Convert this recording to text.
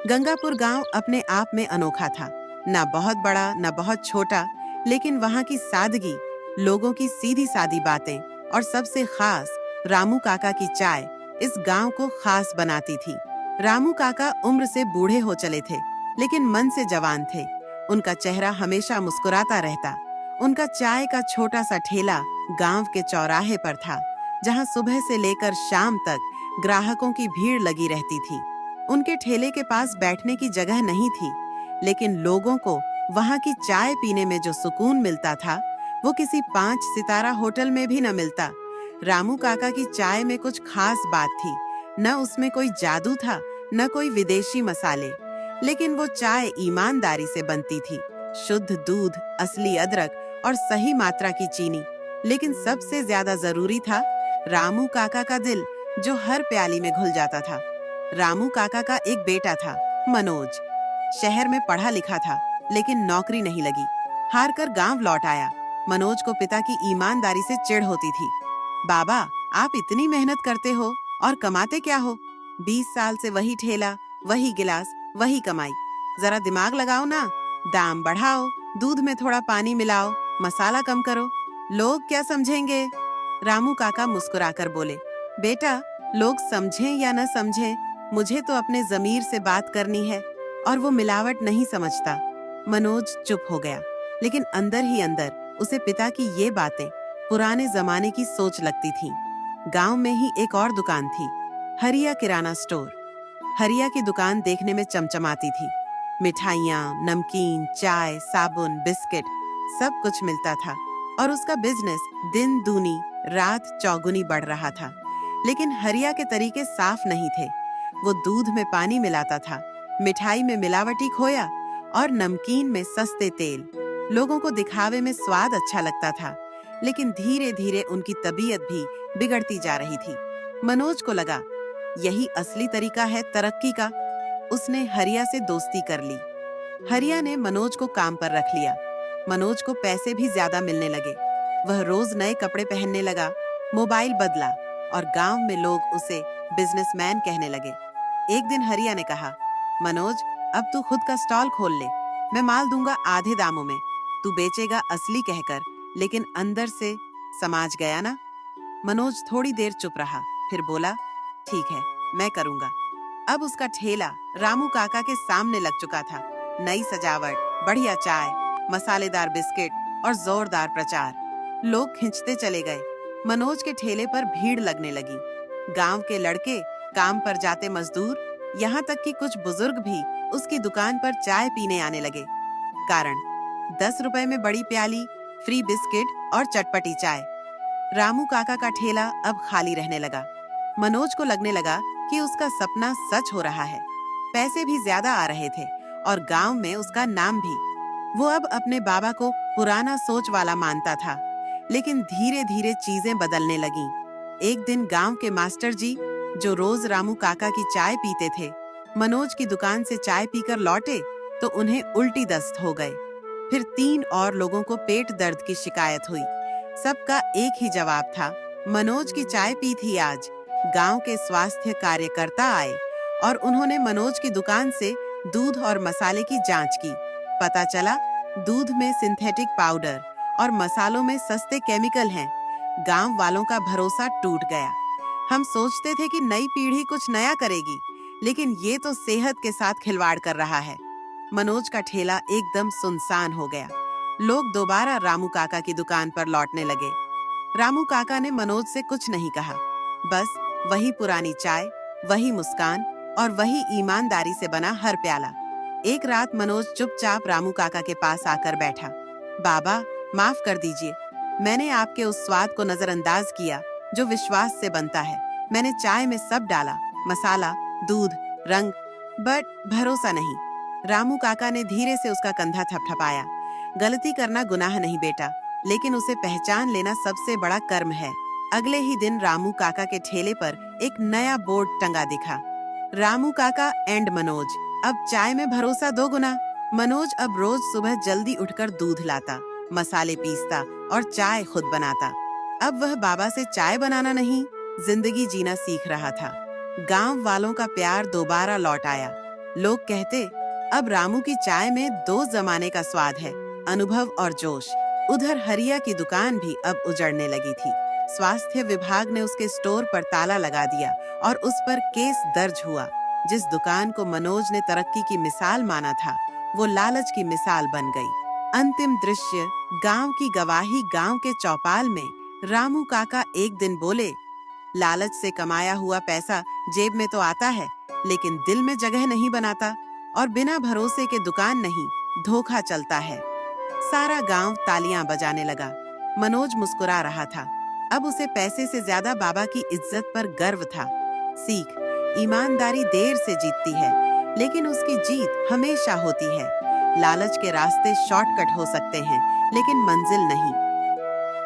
गंगापुर गांव अपने आप में अनोखा था। ना बहुत बड़ा, ना बहुत छोटा, लेकिन वहां की सादगी, लोगों की सीधी सादी बातें और सबसे खास रामू काका की चाय इस गांव को खास बनाती थी। रामू काका उम्र से बूढ़े हो चले थे, लेकिन मन से जवान थे। उनका चेहरा हमेशा मुस्कुराता रहता। उनका चाय का छोटा सा ठेला गांव के चौराहे पर था, जहां सुबह से लेकर शाम तक ग्राहकों की भीड़ लगी रहती थी। उनके ठेले के पास बैठने की जगह नहीं थी, लेकिन लोगों को वहां की चाय पीने में जो सुकून मिलता था, वो किसी 5 सितारा होटल में भी न मिलता। रामू काका की चाय में कुछ खास बात थी। न उसमें कोई जादू था, न कोई विदेशी मसाले, लेकिन वो चाय ईमानदारी से बनती थी। शुद्ध दूध, असली अदरक और सही मात्रा की चीनी। लेकिन सबसे ज्यादा जरूरी था रामू काका का दिल, जो हर प्याली में घुल जाता था। रामू काका का एक बेटा था, मनोज। शहर में पढ़ा लिखा था, लेकिन नौकरी नहीं लगी। हार कर गांव लौट आया। मनोज को पिता की ईमानदारी से चिढ़ होती थी। बाबा, आप इतनी मेहनत करते हो और कमाते क्या हो? 20 साल से वही ठेला, वही गिलास, वही कमाई। जरा दिमाग लगाओ ना, दाम बढ़ाओ, दूध में थोड़ा पानी मिलाओ, मसाला कम करो। लोग क्या समझेंगे? रामू काका मुस्कुराकर बोले, बेटा, लोग समझें या न समझें, मुझे तो अपने जमीर से बात करनी है, और वो मिलावट नहीं समझता। मनोज चुप हो गया, लेकिन अंदर ही अंदर उसे पिता की ये बातें पुराने जमाने की सोच लगती थीं। गांव में ही एक और दुकान थी, हरिया किराना स्टोर। हरिया की दुकान देखने में चमचमाती थी। मिठाइयाँ, नमकीन, चाय, साबुन, बिस्किट, सब कुछ मिलता था, और उसका बिजनेस दिन दूनी रात चौगुनी बढ़ रहा था। लेकिन हरिया के तरीके साफ नहीं थे। वो दूध में पानी मिलाता था, मिठाई में मिलावटी खोया और नमकीन में सस्ते तेल। लोगों को दिखावे में स्वाद अच्छा लगता था, लेकिन धीरे धीरे उनकी तबीयत भी बिगड़ती जा रही थी। मनोज को लगा, यही असली तरीका है तरक्की का। उसने हरिया से दोस्ती कर ली। हरिया ने मनोज को काम पर रख लिया। मनोज को पैसे भी ज्यादा मिलने लगे। वह रोज नए कपड़े पहनने लगा, मोबाइल बदला, और गांव में लोग उसे बिजनेसमैन कहने लगे। एक दिन हरिया ने कहा, मनोज, अब तू खुद का स्टॉल खोल ले। मैं माल दूंगा आधे दामों में। तू बेचेगा असली कहकर, लेकिन अंदर से समाज गया ना। मनोज थोड़ी देर चुप रहा, फिर बोला, ठीक है, मैं करूंगा। अब उसका ठेला रामू काका के सामने लग चुका था। नई सजावट, बढ़िया चाय, मसालेदार बिस्किट और जोरदार प्रचार। लोग खिंचते चले गए। मनोज के ठेले पर भीड़ लगने लगी। गांव के लड़के, काम पर जाते मजदूर, यहाँ तक कि कुछ बुजुर्ग भी उसकी दुकान पर चाय पीने आने लगे। कारण 10 रुपए में बड़ी प्याली, फ्री बिस्किट और चटपटी चाय। रामू काका का ठेला अब खाली रहने लगा। मनोज को लगने लगा कि उसका सपना सच हो रहा है। पैसे भी ज्यादा आ रहे थे, और गांव में उसका नाम भी। वो अब अपने बाबा को पुराना सोच वाला मानता था, लेकिन धीरे धीरे चीजें बदलने लगीं। एक दिन गांव के मास्टर जी, जो रोज रामू काका की चाय पीते थे, मनोज की दुकान से चाय पीकर लौटे तो उन्हें उल्टी दस्त हो गए। फिर 3 और लोगों को पेट दर्द की शिकायत हुई। सबका एक ही जवाब था, मनोज की चाय पी थी आज। गांव के स्वास्थ्य कार्यकर्ता आए, और उन्होंने मनोज की दुकान से दूध और मसाले की जांच की। पता चला, दूध में सिंथेटिक पाउडर और मसालों में सस्ते केमिकल हैं। गांव वालों का भरोसा टूट गया। हम सोचते थे कि नई पीढ़ी कुछ नया करेगी, लेकिन ये तो सेहत के साथ खिलवाड़ कर रहा है। मनोज का ठेला एकदम सुनसान हो गया। लोग दोबारा रामू काका की दुकान पर लौटने लगे। रामू काका ने मनोज से कुछ नहीं कहा, बस वही पुरानी चाय, वही मुस्कान और वही ईमानदारी से बना हर प्याला। एक रात मनोज चुपचाप रामू काका के पास आकर बैठा। बाबा, माफ कर दीजिए, मैंने आपके उस स्वाद को नजरअंदाज किया जो विश्वास से बनता है। मैंने चाय में सब डाला, मसाला, दूध, रंग, बट भरोसा नहीं। रामू काका ने धीरे से उसका कंधा थपथपाया। गलती करना गुनाह नहीं बेटा, लेकिन उसे पहचान लेना सबसे बड़ा कर्म है। अगले ही दिन रामू काका के ठेले पर एक नया बोर्ड टंगा दिखा, रामू काका एंड मनोज, अब चाय में भरोसा 2 गुना। मनोज अब रोज सुबह जल्दी उठकर दूध लाता, मसाले पीसता और चाय खुद बनाता। अब वह बाबा से चाय बनाना नहीं, जिंदगी जीना सीख रहा था। गांव वालों का प्यार दोबारा लौट आया। लोग कहते, अब रामू की चाय में दो जमाने का स्वाद है, अनुभव और जोश। उधर हरिया की दुकान भी अब उजड़ने लगी थी। स्वास्थ्य विभाग ने उसके स्टोर पर ताला लगा दिया और उस पर केस दर्ज हुआ। जिस दुकान को मनोज ने तरक्की की मिसाल माना था, वो लालच की मिसाल बन गई। अंतिम दृश्य, गांव की गवाही। गांव के चौपाल में रामू काका एक दिन बोले, लालच से कमाया हुआ पैसा जेब में तो आता है, लेकिन दिल में जगह नहीं बनाता, और बिना भरोसे के दुकान नहीं, धोखा चलता है। सारा गांव तालियां बजाने लगा। मनोज मुस्कुरा रहा था। अब उसे पैसे से ज्यादा बाबा की इज्जत पर गर्व था। सीख, ईमानदारी देर से जीतती है, लेकिन उसकी जीत हमेशा होती है। लालच के रास्ते शॉर्टकट हो सकते हैं, लेकिन मंजिल नहीं।